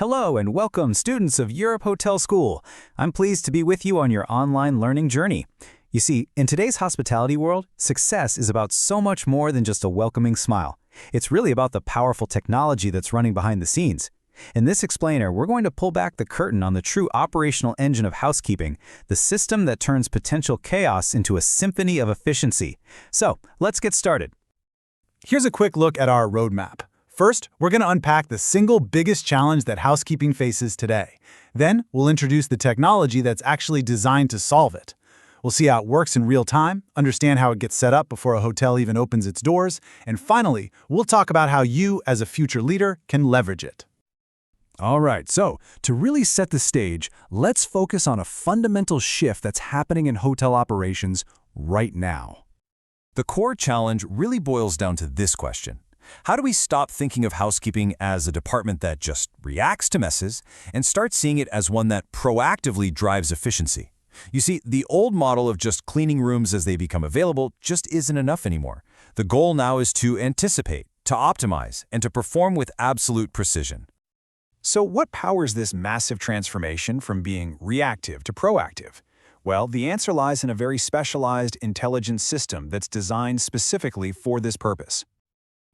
Hello and welcome, students of Europe Hotel School. I'm pleased to be with you on your online learning journey. You see, in today's hospitality world, success is about so much more than just a welcoming smile. It's really about the powerful technology that's running behind the scenes. In this explainer, we're going to pull back the curtain on the true operational engine of housekeeping, the system that turns potential chaos into a symphony of efficiency. So, let's get started. Here's a quick look at our roadmap. First, we're going to unpack the single biggest challenge that housekeeping faces today. Then, we'll introduce the technology that's actually designed to solve it. We'll see how it works in real time, understand how it gets set up before a hotel even opens its doors, and finally, we'll talk about how you, as a future leader, can leverage it. All right, so to really set the stage, let's focus on a fundamental shift that's happening in hotel operations right now. The core challenge really boils down to this question. How do we stop thinking of housekeeping as a department that just reacts to messes and start seeing it as one that proactively drives efficiency? You see, the old model of just cleaning rooms as they become available just isn't enough anymore. The goal now is to anticipate, to optimize, and to perform with absolute precision. So what powers this massive transformation from being reactive to proactive? Well, the answer lies in a very specialized intelligence system that's designed specifically for this purpose.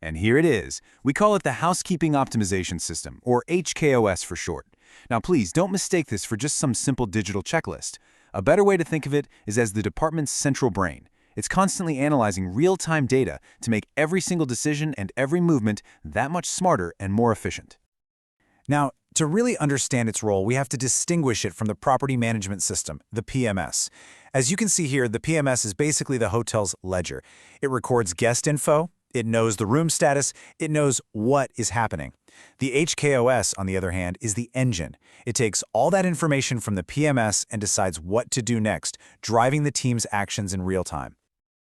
And here it is. We call it the Housekeeping Optimization System, or HKOS for short. Now please, don't mistake this for just some simple digital checklist. A better way to think of it is as the department's central brain. It's constantly analyzing real-time data to make every single decision and every movement that much smarter and more efficient. Now, to really understand its role, we have to distinguish it from the Property Management System, the PMS. As you can see here, the PMS is basically the hotel's ledger. It records guest info, it knows the room status, it knows what is happening. The HKOS, on the other hand, is the engine. It takes all that information from the PMS and decides what to do next, driving the team's actions in real time.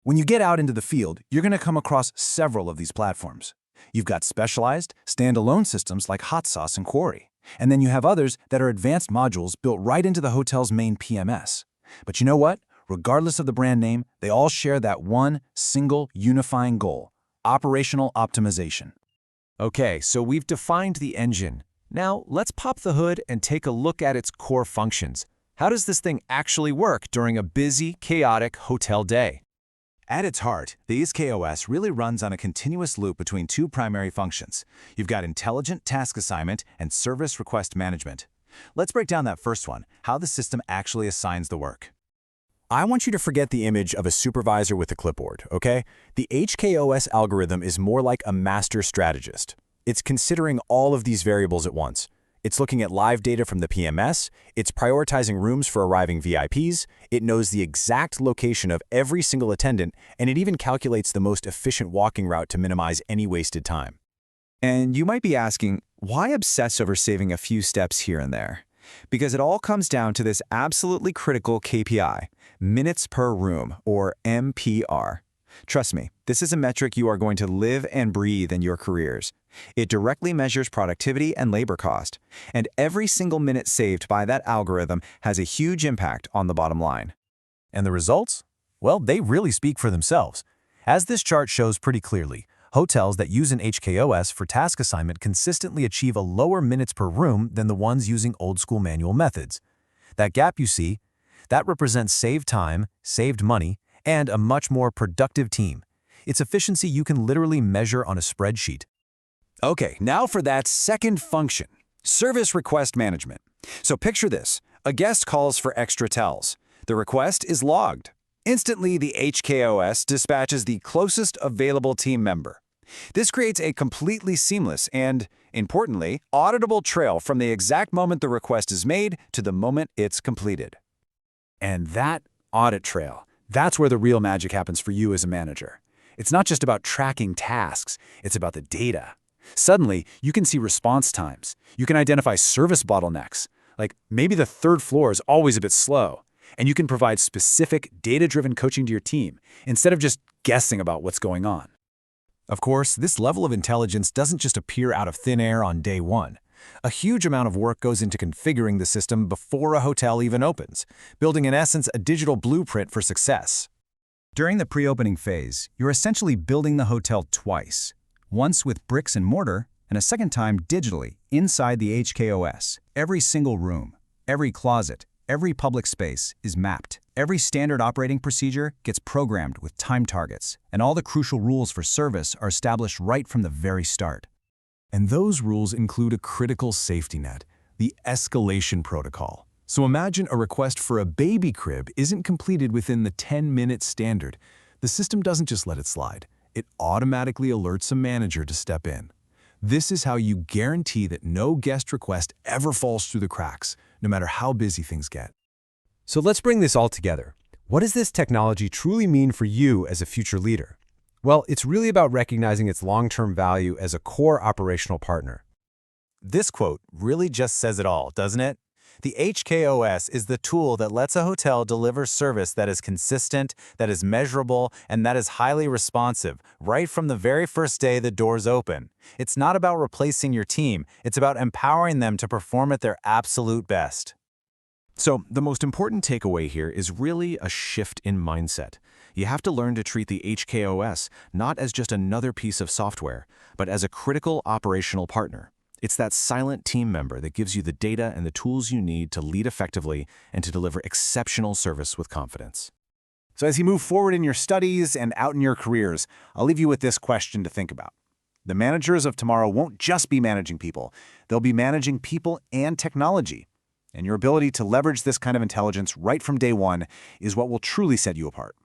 When you get out into the field, you're going to come across several of these platforms. You've got specialized, standalone systems like Hot Sauce and Quarry. And then you have others that are advanced modules built right into the hotel's main PMS. But you know what? Regardless of the brand name, they all share that one single unifying goal: operational optimization. Okay, so we've defined the engine. Now, let's pop the hood and take a look at its core functions. How does this thing actually work during a busy, chaotic hotel day? At its heart, the HKOS really runs on a continuous loop between two primary functions. You've got intelligent task assignment and service request management. Let's break down that first one, how the system actually assigns the work. I want you to forget the image of a supervisor with a clipboard, okay? The HKOS algorithm is more like a master strategist. It's considering all of these variables at once. It's looking at live data from the PMS, it's prioritizing rooms for arriving VIPs, it knows the exact location of every single attendant, and it even calculates the most efficient walking route to minimize any wasted time. And you might be asking, why obsess over saving a few steps here and there? Because it all comes down to this absolutely critical KPI, minutes per room, or MPR. Trust me, this is a metric you are going to live and breathe in your careers. It directly measures productivity and labor cost, and every single minute saved by that algorithm has a huge impact on the bottom line. And the results? Well, they really speak for themselves. As this chart shows pretty clearly, hotels that use an HKOS for task assignment consistently achieve a lower minutes per room than the ones using old-school manual methods. That gap you see, that represents saved time, saved money, and a much more productive team. It's efficiency you can literally measure on a spreadsheet. Okay, now for that second function, service request management. So picture this, a guest calls for extra towels. The request is logged. Instantly, the HKOS dispatches the closest available team member. This creates a completely seamless and, importantly, auditable trail from the exact moment the request is made to the moment it's completed. And that audit trail, that's where the real magic happens for you as a manager. It's not just about tracking tasks, it's about the data. Suddenly, you can see response times. You can identify service bottlenecks, like maybe the third floor is always a bit slow, and you can provide specific, data-driven coaching to your team instead of just guessing about what's going on. Of course, this level of intelligence doesn't just appear out of thin air on day one. A huge amount of work goes into configuring the system before a hotel even opens, building in essence a digital blueprint for success. During the pre-opening phase, you're essentially building the hotel twice. Once with bricks and mortar, and a second time digitally inside the HKOS. Every single room, every closet, every public space is mapped. Every standard operating procedure gets programmed with time targets, and all the crucial rules for service are established right from the very start. And those rules include a critical safety net, the escalation protocol. So imagine a request for a baby crib isn't completed within the 10-minute standard. The system doesn't just let it slide. It automatically alerts a manager to step in. This is how you guarantee that no guest request ever falls through the cracks, no matter how busy things get. So let's bring this all together. What does this technology truly mean for you as a future leader? Well, it's really about recognizing its long-term value as a core operational partner. This quote really just says it all, doesn't it? The HKOS is the tool that lets a hotel deliver service that is consistent, that is measurable, and that is highly responsive, right from the very first day the doors open. It's not about replacing your team, it's about empowering them to perform at their absolute best. So the most important takeaway here is really a shift in mindset. You have to learn to treat the HKOS not as just another piece of software, but as a critical operational partner. It's that silent team member that gives you the data and the tools you need to lead effectively and to deliver exceptional service with confidence. So as you move forward in your studies and out in your careers, I'll leave you with this question to think about. The managers of tomorrow won't just be managing people, they'll be managing people and technology. And your ability to leverage this kind of intelligence right from day one is what will truly set you apart.